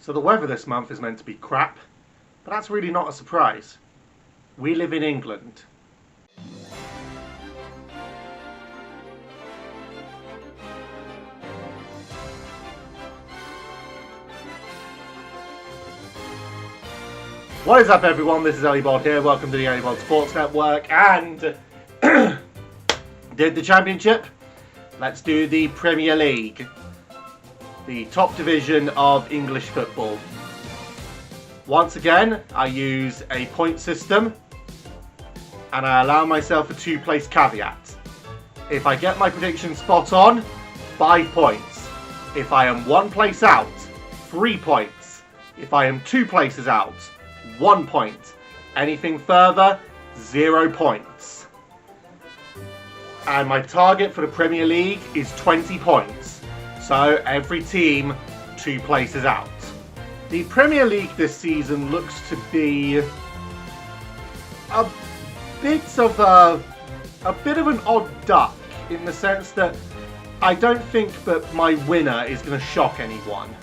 So the weather this month is meant to be crap, but that's really not a surprise. We live in England. What is up, everyone? This is Ellibod here. Welcome to the Ellibod Sports Network. And did the Championship? Let's do the Premier League, the top division of English football. Once again, I use a point system, and I allow myself a two-place caveat. If I get my prediction spot on, 5 points. If I am 1 place out, 3 points. If I am 2 places out, 1 point. Anything further, 0 points. And my target for the Premier League is 20 points. So every team 2 places out. The Premier League this season looks to be a bit of an odd duck, in the sense that I don't think that my winner is going to shock anyone.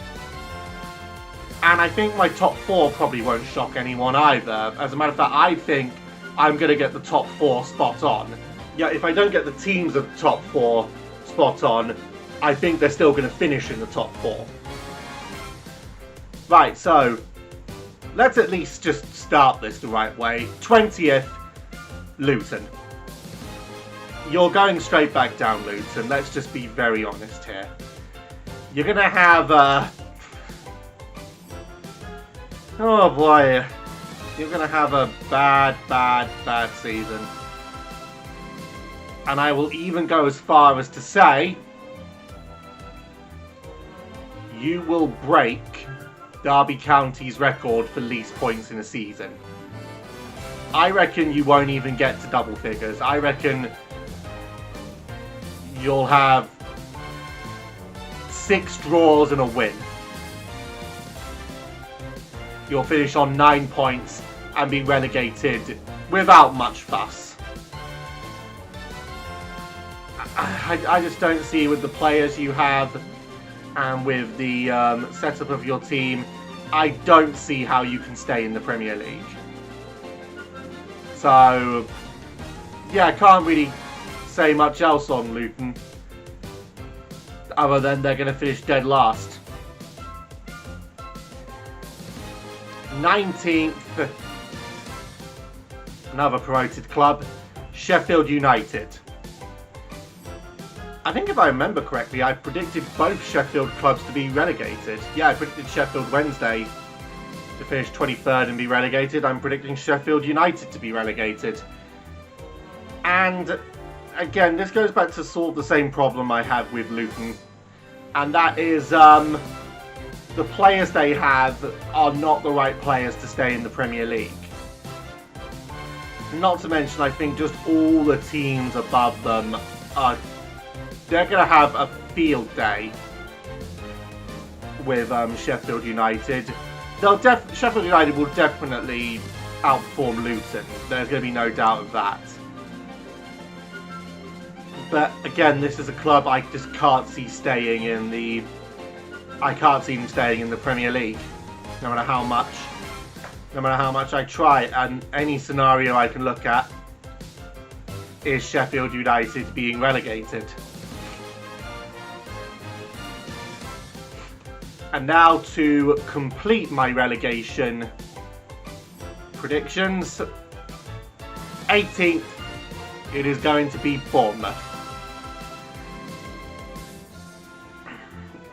And I think my top 4 probably won't shock anyone either. As a matter of fact, I think I'm going to get the top 4 spot on. Yeah, if I don't get the teams of the top 4 spot on, I think they're still going to finish in the top 4. Right, so let's at least just start this the right way. 20th, Luton. You're going straight back down, Luton. Let's just be very honest here. You're going to have oh boy, you're going to have a bad season. And I will even go as far as to say you will break Derby County's record for least points in a season. I reckon you won't even get to double figures. I reckon you'll have 6 draws and a win. You'll finish on 9 points and be relegated without much fuss. I just don't see, with the players you have and with the setup of your team, I don't see how you can stay in the Premier League. So, yeah, I can't really say much else on Luton, other than they're going to finish dead last. 19th, another promoted club, Sheffield United. I think if I remember correctly, I predicted both Sheffield clubs to be relegated. Yeah, I predicted Sheffield Wednesday to finish 23rd and be relegated. I'm predicting Sheffield United to be relegated. And again, this goes back to sort of the same problem I have with Luton. And that is the players they have are not the right players to stay in the Premier League. Not to mention, I think just all the teams above them are... They're going to have a field day with Sheffield United. Sheffield United will definitely outperform Luton. There's going to be no doubt of that. But again, this is a club I just can't see staying in the... I can't see them staying in the Premier League, no matter how much I try. And any scenario I can look at is Sheffield United being relegated. And now to complete my relegation predictions, 18th, it is going to be Bournemouth.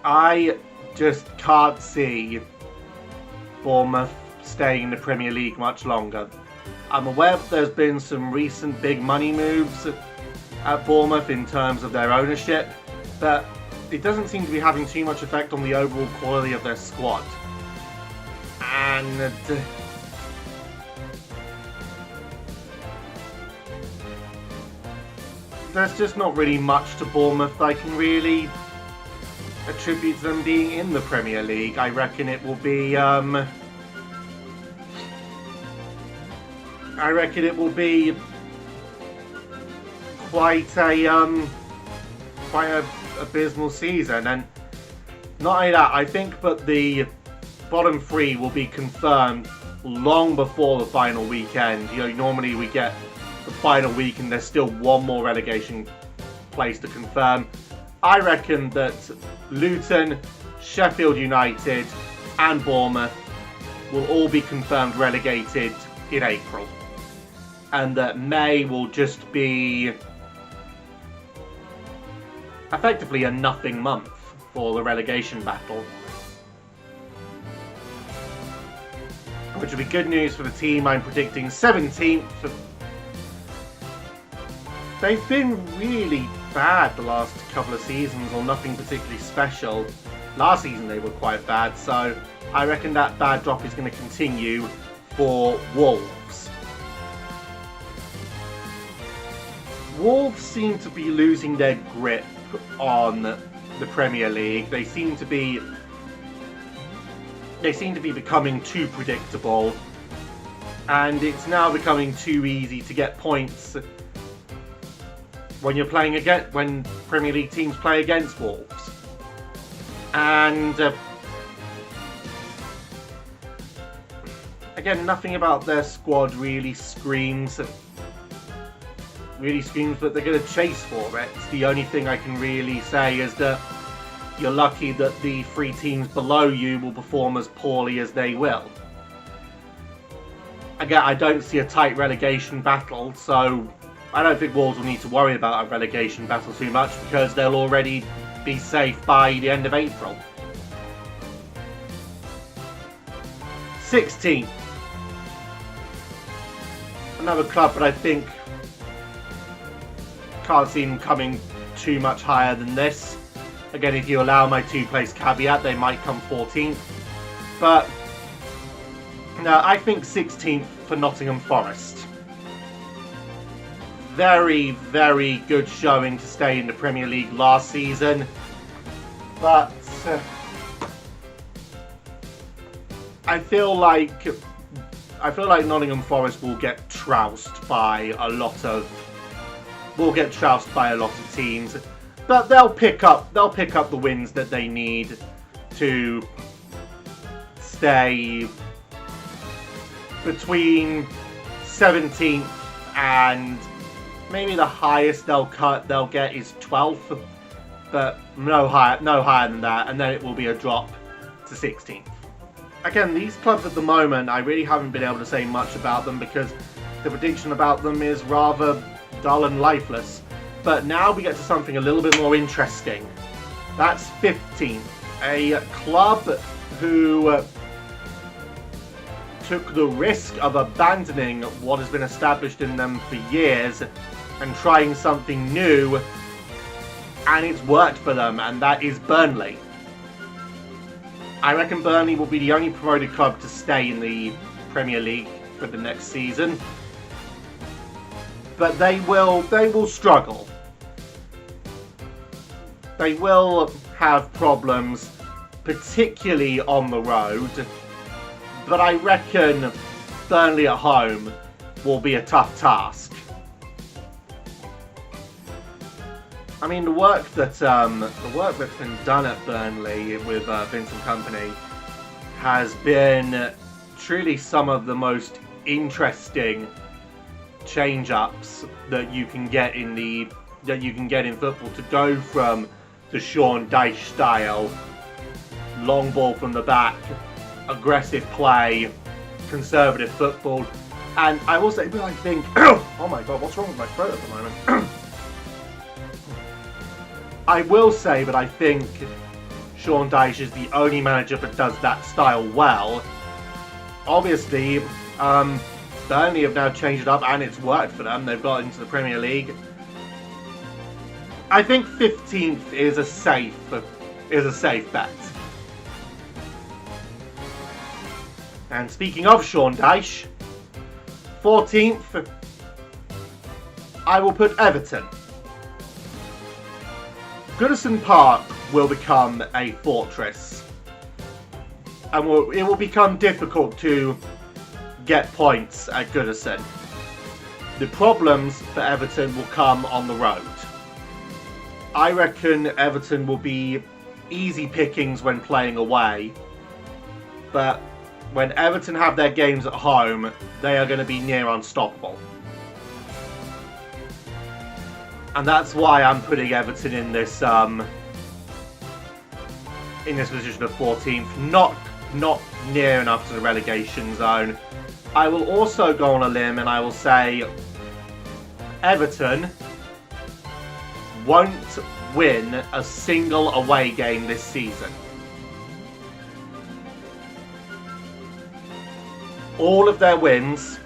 I just can't see Bournemouth staying in the Premier League much longer. I'm aware that there's been some recent big money moves at Bournemouth in terms of their ownership, but it doesn't seem to be having too much effect on the overall quality of their squad. And there's just not really much to Bournemouth I can really attribute to them being in the Premier League. I reckon it will be quite a abysmal season. And not only that, I think that the bottom three will be confirmed long before the final weekend. You know, normally we get the final week and there's still one more relegation place to confirm. I reckon that Luton, Sheffield United and Bournemouth will all be confirmed relegated in April. And that May will just be effectively a nothing month for the relegation battle. Which will be good news for the team. I'm predicting 17th. They've been really bad the last couple of seasons, or nothing particularly special. Last season they were quite bad, so I reckon that bad drop is going to continue for Wolves. Wolves seem to be losing their grip on the Premier League. They seem to be becoming too predictable, and it's now becoming too easy to get points when you're playing against, when Premier League teams play against Wolves. And again, nothing about their squad really screams that they're going to chase for it. It's the only thing I can really say is that you're lucky that the three teams below you will perform as poorly as they will. Again, I don't see a tight relegation battle, so I don't think Wolves will need to worry about a relegation battle too much, because they'll already be safe by the end of April. 16th. Another club that I think can't see them coming too much higher than this. Again, if you allow my two-place caveat, they might come 14th. But no, I think 16th for Nottingham Forest. Very, very good showing to stay in the Premier League last season. But I feel like Nottingham Forest will get trounced by a lot of teams, but they'll pick up the wins that they need to stay between 17th and maybe the highest they'll get is 12th, but no higher than that, and then it will be a drop to 16th. Again, these clubs at the moment, I really haven't been able to say much about them because the prediction about them is rather dull and lifeless. But now we get to something a little bit more interesting. That's 15th. A club who took the risk of abandoning what has been established in them for years and trying something new, and it's worked for them, and that is Burnley. I reckon Burnley will be the only promoted club to stay in the Premier League for the next season. But they will struggle. They will have problems, particularly on the road. But I reckon Burnley at home will be a tough task. I mean, the work that's been done at Burnley with Vincent Kompany has been truly some of the most interesting change-ups that you can get in football. To go from the Sean Dyche style, long ball from the back, aggressive play, conservative football, and I will say, I think, oh my god, what's wrong with my throat at the moment? I will say that I think Sean Dyche is the only manager that does that style well. Obviously, Burnley have now changed it up and it's worked for them. They've got into the Premier League. I think 15th is a safe bet. And speaking of Sean Dyche, 14th, I will put Everton. Goodison Park will become a fortress, and it will become difficult to get points at Goodison. The problems for Everton will come on the road. I reckon Everton will be easy pickings when playing away, but when Everton have their games at home, they are going to be near unstoppable. And that's why I'm putting Everton in this position of 14th, not near enough to the relegation zone. I will also go on a limb and I will say Everton won't win a single away game this season. All of their wins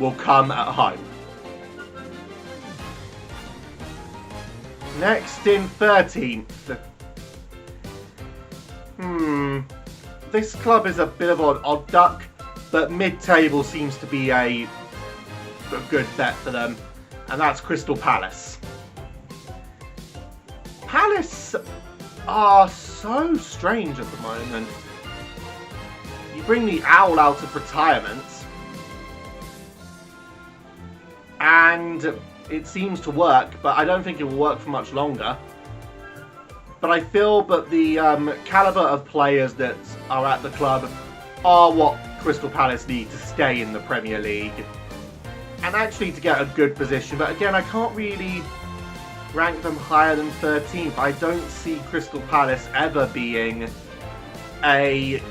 will come at home. Next in 13th. This club is a bit of an odd duck, but mid-table seems to be a good bet for them, and that's Crystal Palace. Palace are so strange at the moment. You bring the owl out of retirement, and it seems to work, but I don't think it will work for much longer. But I feel that the calibre of players that are at the club are what Crystal Palace need to stay in the Premier League and actually to get a good position. But again, I can't really rank them higher than 13th. I don't see Crystal Palace ever being a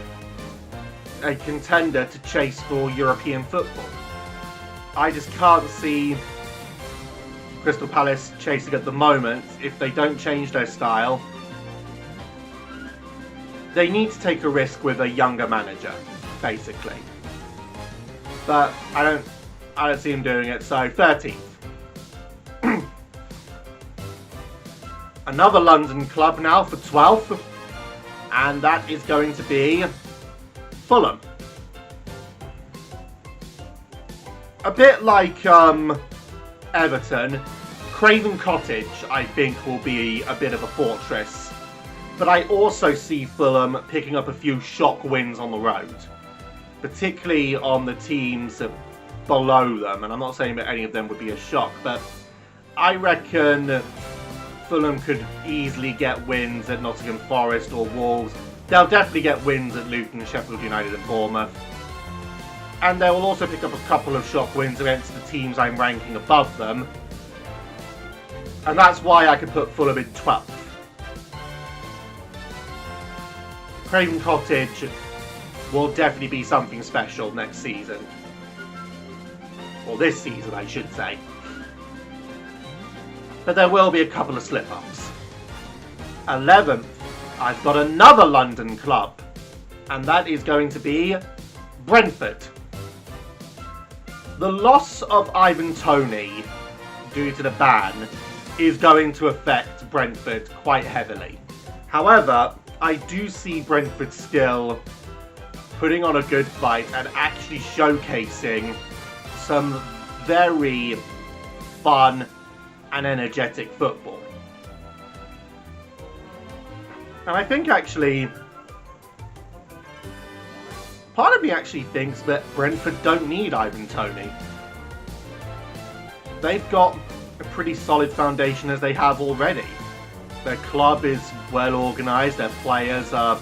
contender to chase for European football. I just can't see Crystal Palace chasing at the moment. If they don't change their style, they need to take a risk with a younger manager, basically. But I don't see him doing it, so 13th. Another London club now for 12th, and that is going to be Fulham. A bit like Everton, Craven Cottage I think will be a bit of a fortress. But I also see Fulham picking up a few shock wins on the road, particularly on the teams below them. And I'm not saying that any of them would be a shock, but I reckon Fulham could easily get wins at Nottingham Forest or Wolves. They'll definitely get wins at Luton, Sheffield United and Bournemouth. And they will also pick up a couple of shock wins against the teams I'm ranking above them. And that's why I could put Fulham in 12th. Craven Cottage will definitely be something special next season. Or this season, I should say. But there will be a couple of slip-ups. 11th, I've got another London club. And that is going to be Brentford. The loss of Ivan Toney due to the ban is going to affect Brentford quite heavily. However, I do see Brentford still putting on a good fight and actually showcasing some very fun and energetic football. And I think actually, part of me actually thinks that Brentford don't need Ivan Toney. They've got a pretty solid foundation as they have already. Their club is well organised, their players are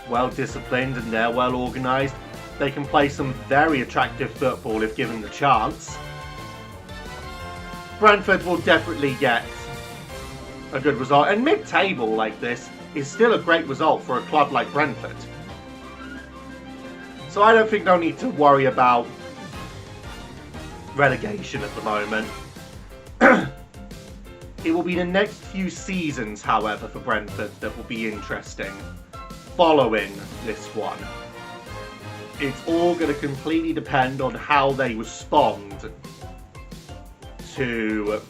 well disciplined and they're well organised. They can play some very attractive football if given the chance. Brentford will definitely get a good result, and mid-table like this is still a great result for a club like Brentford. So I don't think they'll need to worry about relegation at the moment. It will be the next few seasons, however, for Brentford that will be interesting following this one. It's all going to completely depend on how they respond to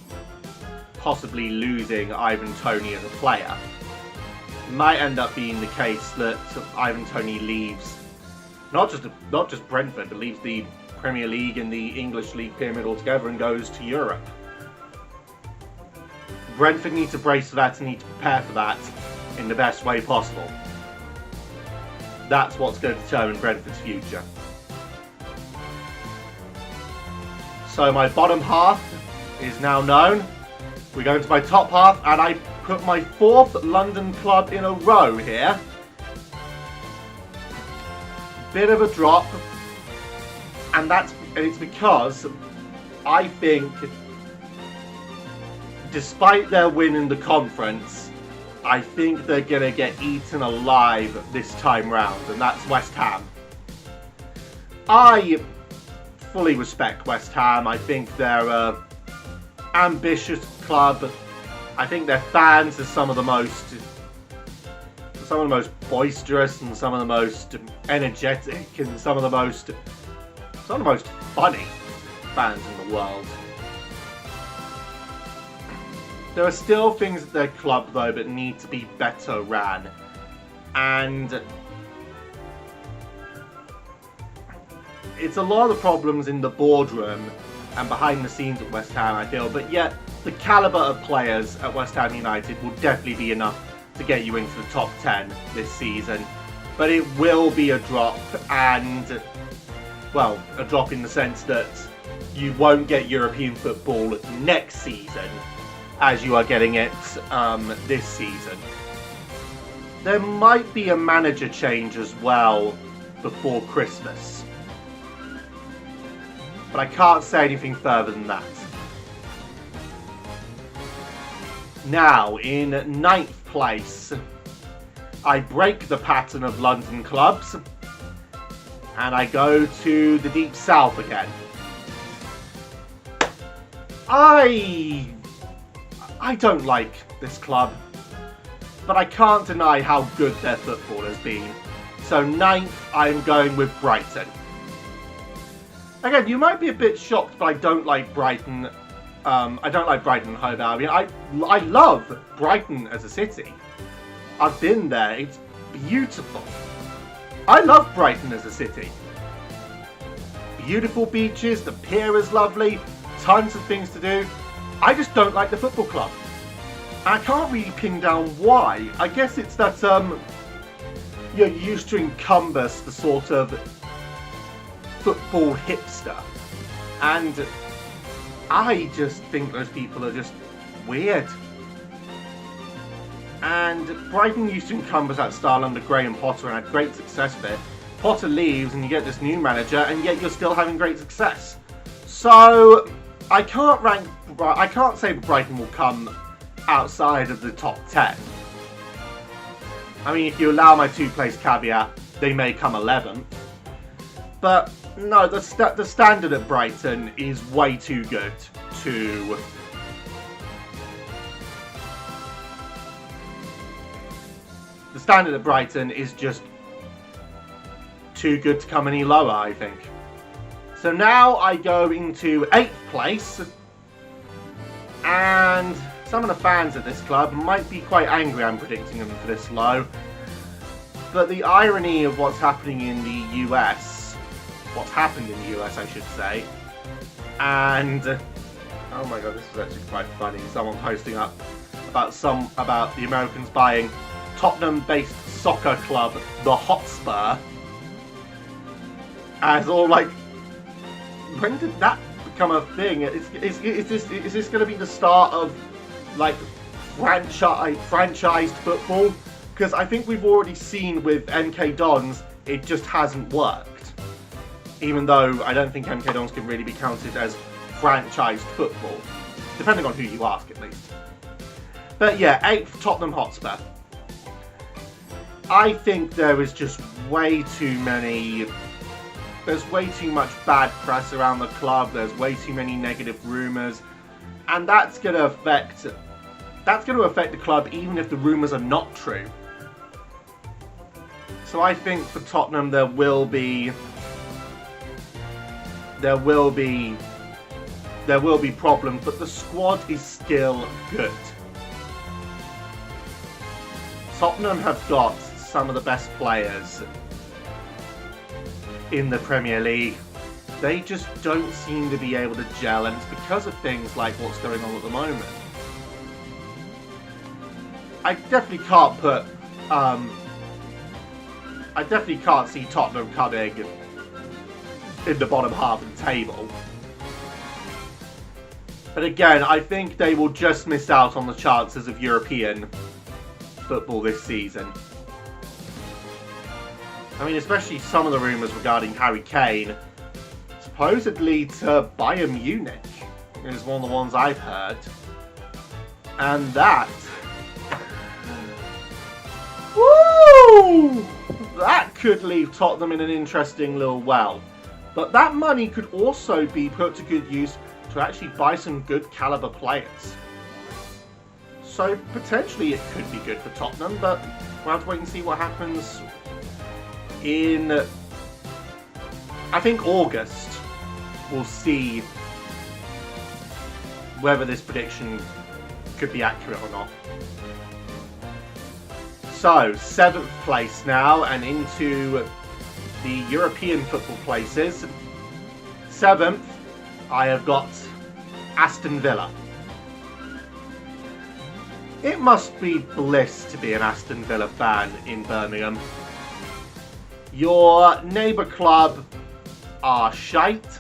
possibly losing Ivan Toney as a player. It might end up being the case that Ivan Toney leaves not just Brentford, but leaves the Premier League and the English League pyramid altogether and goes to Europe. Brentford need to brace for that and need to prepare for that in the best way possible. That's what's going to determine Brentford's future. So my bottom half is now known. We go into my top half, and I put my fourth London club in a row here. bit of a drop, and it's because I think, despite their win in the conference, I think they're going to get eaten alive this time round, and that's West Ham. I fully respect West Ham. I think they're an ambitious club. I think their fans are some of the most boisterous and some of the most energetic and some of the most funny fans in the world. There are still things at their club though that need to be better ran, and it's a lot of the problems in the boardroom and behind the scenes at West Ham, I feel, but yet the calibre of players at West Ham United will definitely be enough to get you into the top 10 this season. But it will be a drop, and, well, a drop in the sense that you won't get European football next season as you are getting it this season. There might be a manager change as well before Christmas, but I can't say anything further than that. Now, in 9th place, I break the pattern of London clubs, and I go to the deep south again. I don't like this club, but I can't deny how good their football has been. So 9th, I'm going with Brighton. Again, you might be a bit shocked, but I don't like Brighton. I don't like Brighton and Hove Albion. I love Brighton as a city. I've been there. It's beautiful. I love Brighton as a city. Beautiful beaches. The pier is lovely. Tons of things to do. I just don't like the football club. And I can't really pin down why. I guess it's that you're used to encompass the sort of football hipster, and I just think those people are just weird. And Brighton used to encompass that style under Graham Potter and had great success with it. Potter leaves and you get this new manager, and yet you're still having great success. So I can't say Brighton will come outside of the top 10. I mean, if you allow my 2-place caveat, they may come 11th. But no, the standard at Brighton is way too good to... The standard at Brighton is just too good to come any lower, I think. So now I go into 8th place, and some of the fans at this club might be quite angry I'm predicting them for this low. But the irony of what's happening in the US, what's happened in the US I should say, and oh my god, this is actually quite funny. Someone posting up about the Americans buying Tottenham-based soccer club, the Hotspur, as all like, when did that become a thing? Is this going to be the start of like franchised football? Because I think we've already seen with MK Dons, it just hasn't worked. Even though I don't think MK Dons can really be counted as franchised football, depending on who you ask at least. But yeah, 8th Tottenham Hotspur. I think there is just way too many... There's way too much bad press around the club. There's way too many negative rumours, and that's going to affect the club even if the rumours are not true. So I think for Tottenham there will be problems, but the squad is still good. Tottenham have got some of the best players in the Premier League. They just don't seem to be able to gel, and it's because of things like what's going on at the moment. I definitely can't see Tottenham coming in the bottom half of the table. But again, I think they will just miss out on the chances of European football this season. I mean, especially some of the rumours regarding Harry Kane, supposedly to Bayern Munich is one of the ones I've heard. And that... Woo! That could leave Tottenham in an interesting little well. But that money could also be put to good use to actually buy some good caliber players. So potentially it could be good for Tottenham, but we'll have to wait and see what happens in, I think, August. We'll see whether this prediction could be accurate or not. So, 7th place now, and into the European football places. 7th, I have got Aston Villa. It must be bliss to be an Aston Villa fan in Birmingham. Your neighbour club are shite,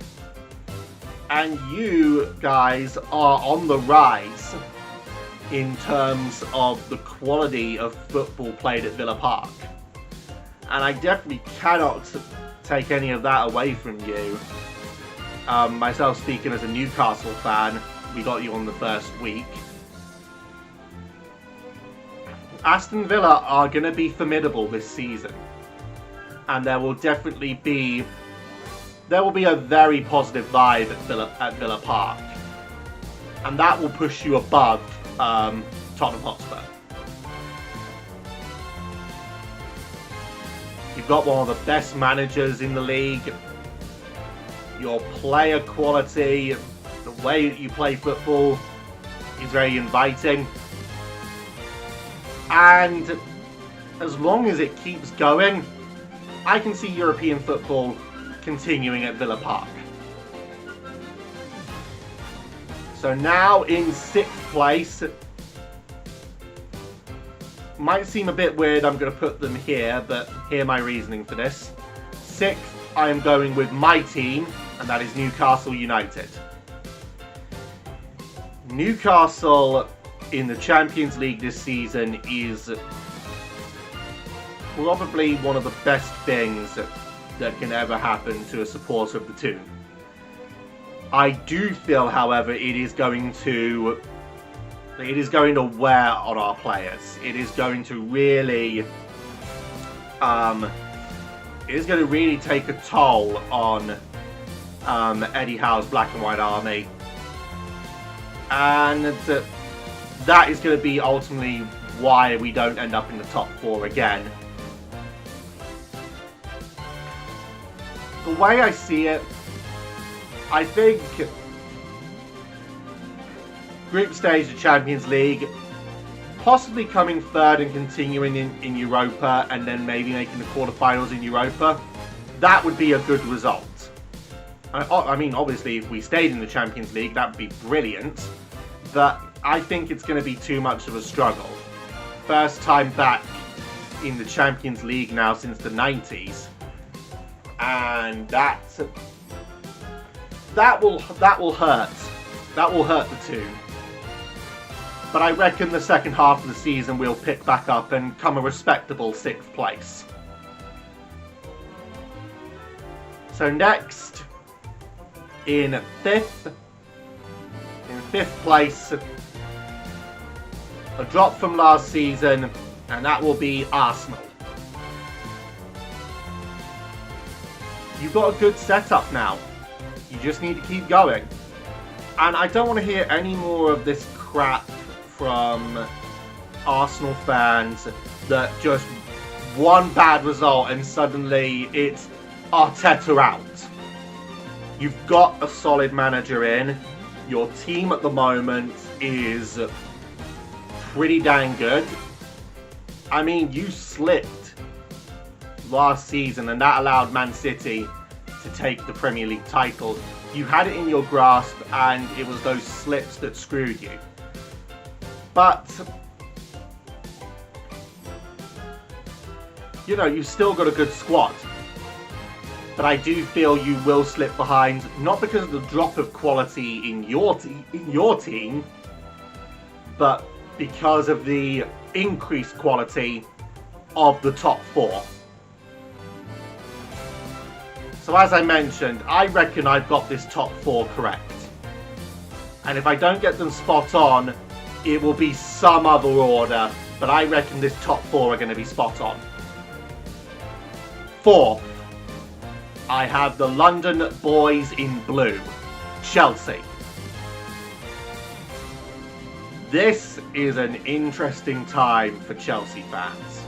and you guys are on the rise in terms of the quality of football played at Villa Park. And I definitely cannot take any of that away from you. Myself speaking as a Newcastle fan, we got you on the first week. Aston Villa are going to be formidable this season. And there will definitely be... There will be a very positive vibe at Villa Park. And that will push you above Tottenham Hotspur. You've got one of the best managers in the league. Your player quality, the way that you play football is very inviting. And as long as it keeps going, I can see European football continuing at Villa Park. So now in 6th place, might seem a bit weird I'm going to put them here, but hear my reasoning for this. 6th, I am going with my team, and that is Newcastle United. Newcastle in the Champions League this season is probably one of the best things that can ever happen to a supporter of the team. I do feel, however, it is going to wear on our players. It is going to really take a toll on Eddie Howe's Black and White Army, and that is going to be ultimately why we don't end up in the top 4 again. The way I see it, I think group stage of Champions League, possibly coming 3rd and continuing in Europa, and then maybe making the quarterfinals in Europa, that would be a good result. I mean, obviously, if we stayed in the Champions League, that would be brilliant, but I think it's going to be too much of a struggle. First time back in the Champions League now since the 90s, and that will hurt. That will hurt the team. But I reckon the second half of the season we'll pick back up and come a respectable 6th place. So next, in 5th place, a drop from last season, and that will be Arsenal. You've got a good setup now. You just need to keep going. And I don't want to hear any more of this crap from Arsenal fans that just one bad result and suddenly it's Arteta out. You've got a solid manager in. Your team at the moment is pretty dang good. I mean, you slipped last season and that allowed Man City to take the Premier League title. You had it in your grasp and it was those slips that screwed you. But, you know, you've still got a good squad. But I do feel you will slip behind, not because of the drop of quality in your team, but because of the increased quality of the top 4. So as I mentioned, I reckon I've got this top 4 correct. And if I don't get them spot on, it will be some other order. But I reckon this top 4 are going to be spot on. 4th, I have the London Boys in Blue, Chelsea. This is an interesting time for Chelsea fans.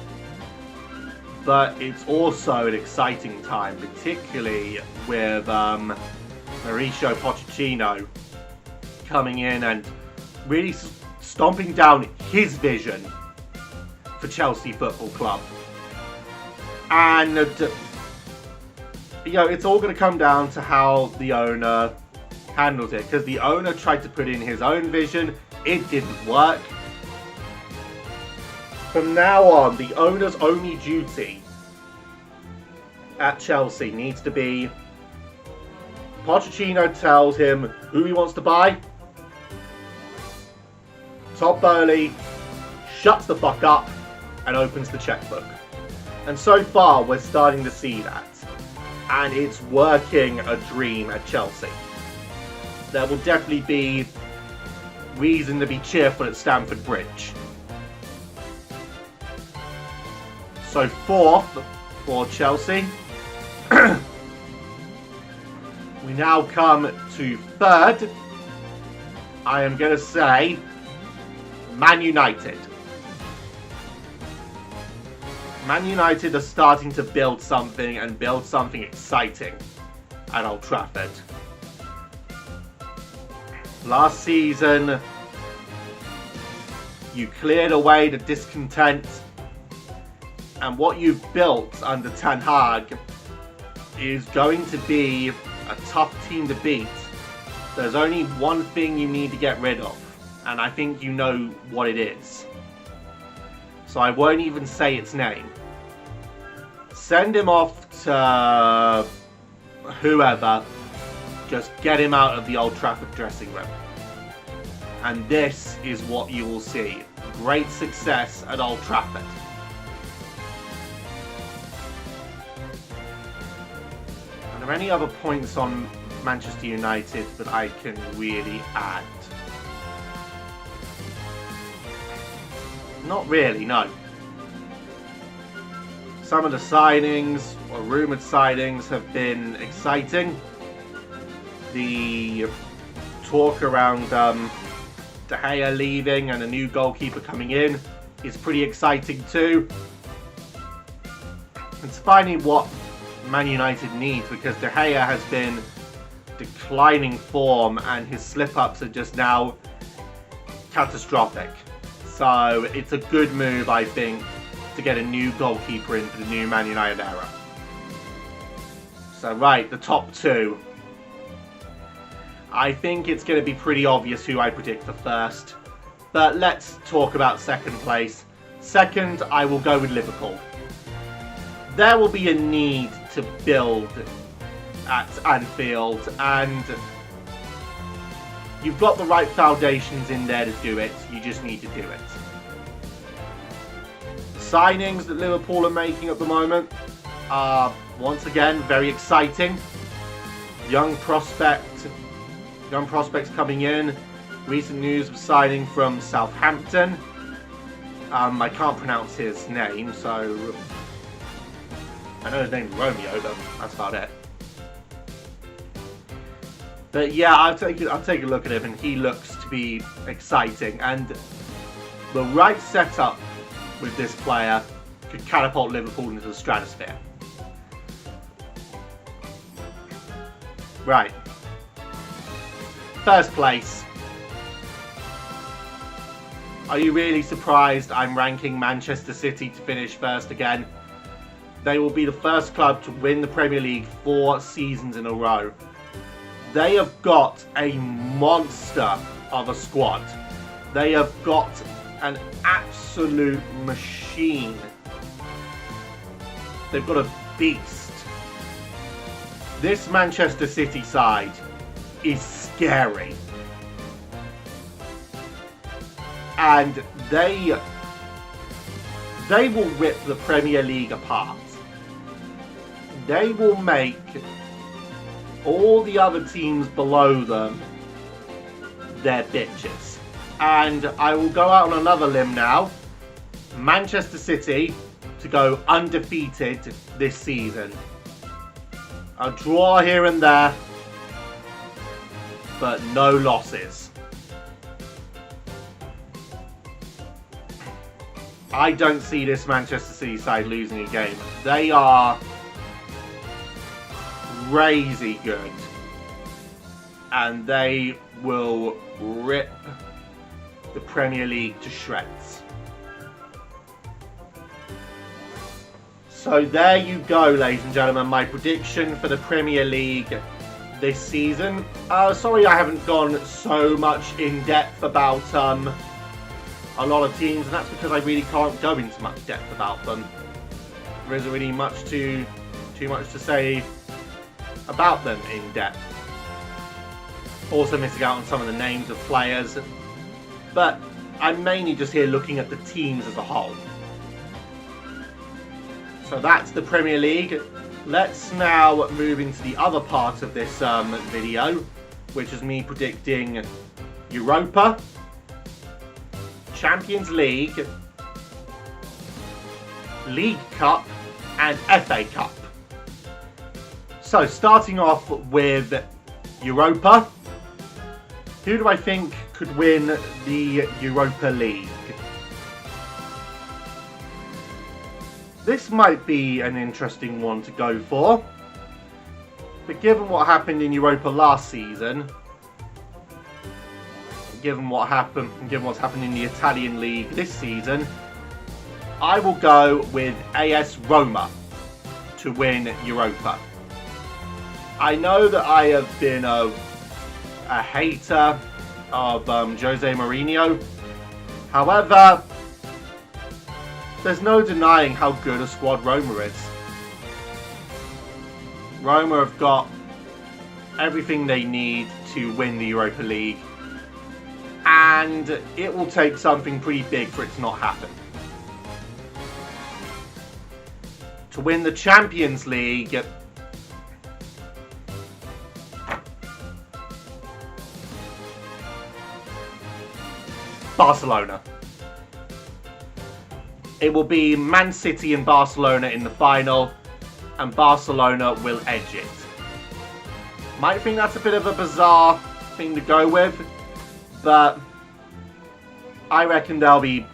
But it's also an exciting time, particularly with Mauricio Pochettino coming in and really stomping down his vision for Chelsea Football Club. And, you know, it's all going to come down to how the owner handles it. Because the owner tried to put in his own vision. It didn't work. From now on, the owner's only duty at Chelsea needs to be Pochettino tells him who he wants to buy. Todd Boehly shuts the fuck up and opens the checkbook. And so far, we're starting to see that. And it's working a dream at Chelsea. There will definitely be reason to be cheerful at Stamford Bridge. So 4th for Chelsea. We now come to 3rd. I am going to say Man United. Man United are starting to build something and build something exciting at Old Trafford. Last season, you cleared away the discontent, and what you've built under Ten Hag is going to be a tough team to beat. There's only one thing you need to get rid of, and I think you know what it is. So I won't even say its name. Send him off to whoever. Just get him out of the Old Trafford dressing room. And this is what you will see. Great success at Old Trafford. Are there any other points on Manchester United that I can really add? Not really, no. Some of the signings, or rumoured signings, have been exciting. The talk around De Gea leaving and a new goalkeeper coming in is pretty exciting too. It's finding what Man United needs, because De Gea has been declining form and his slip-ups are just now catastrophic. So it's a good move, I think, to get a new goalkeeper in for the new Man United era. So right, the top 2. I think it's going to be pretty obvious who I predict for first. But let's talk about second place. Second, I will go with Liverpool. There will be a need to build at Anfield, and you've got the right foundations in there to do it. You just need to do it. The signings that Liverpool are making at the moment are, once again, very exciting. Young prospects coming in. Recent news of signing from Southampton. I can't pronounce his name, so I know his name's Romeo, but that's about it. But yeah, I'll take a look at him, and he looks to be exciting. And the right setup with this player could catapult Liverpool into the stratosphere. Right. First place. Are you really surprised I'm ranking Manchester City to finish first again? They will be the first club to win the Premier League 4 seasons in a row. They have got a monster of a squad. They have got an absolute machine. They've got a beast. This Manchester City side is scary. And they will rip the Premier League apart. They will make all the other teams below them, they're bitches. And I will go out on another limb now. Manchester City to go undefeated this season. A draw here and there, but no losses. I don't see this Manchester City side losing a game. They are crazy good, and they will rip the Premier League to shreds. So there you go, ladies and gentlemen, my prediction for the Premier League this season. Sorry I haven't gone so much in depth about a lot of teams, and that's because I really can't go into much depth about them. There isn't really too much to say about them in depth. Also missing out on some of the names of players, but I'm mainly just here looking at the teams as a whole. So that's the Premier League. Let's now move into the other part of this video, which is me predicting Europa, Champions League, League Cup and FA Cup. So starting off with Europa, who do I think could win the Europa League? This might be an interesting one to go for, but given what happened in Europa last season, given what's happened in the Italian League this season, I will go with AS Roma to win Europa. I know that I have been a hater of Jose Mourinho. However, there's no denying how good a squad Roma is. Roma have got everything they need to win the Europa League, and it will take something pretty big for it to not happen. To win the Champions League, Barcelona. It will be Man City and Barcelona in the final, and Barcelona will edge it. Might think that's a bit of a bizarre thing to go with, but I reckon there'll be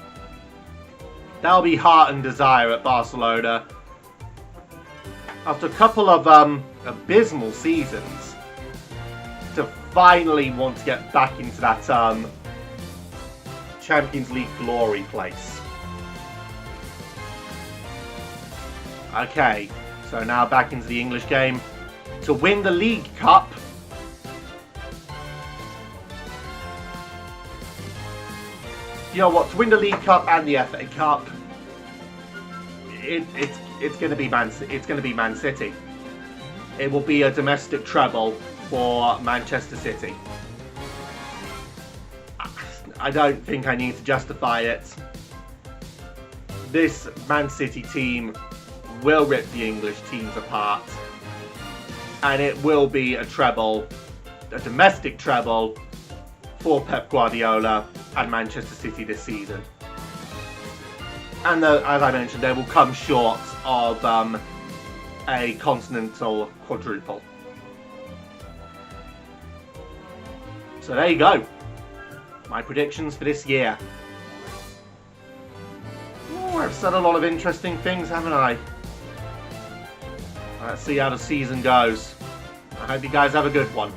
heart and desire at Barcelona after a couple of abysmal seasons to finally want to get back into that Champions League glory place. Okay, so now back into the English game. To win the League Cup, you know what? To win the League Cup and the FA Cup, it's going to be Man City. It will be a domestic treble for Manchester City. I don't think I need to justify it. This Man City team will rip the English teams apart, and it will be a treble, a domestic treble for Pep Guardiola and Manchester City this season. And as I mentioned, they will come short of a continental quadruple. So there you go. My predictions for this year. Oh, I've said a lot of interesting things, haven't I? Let's see how the season goes. I hope you guys have a good one.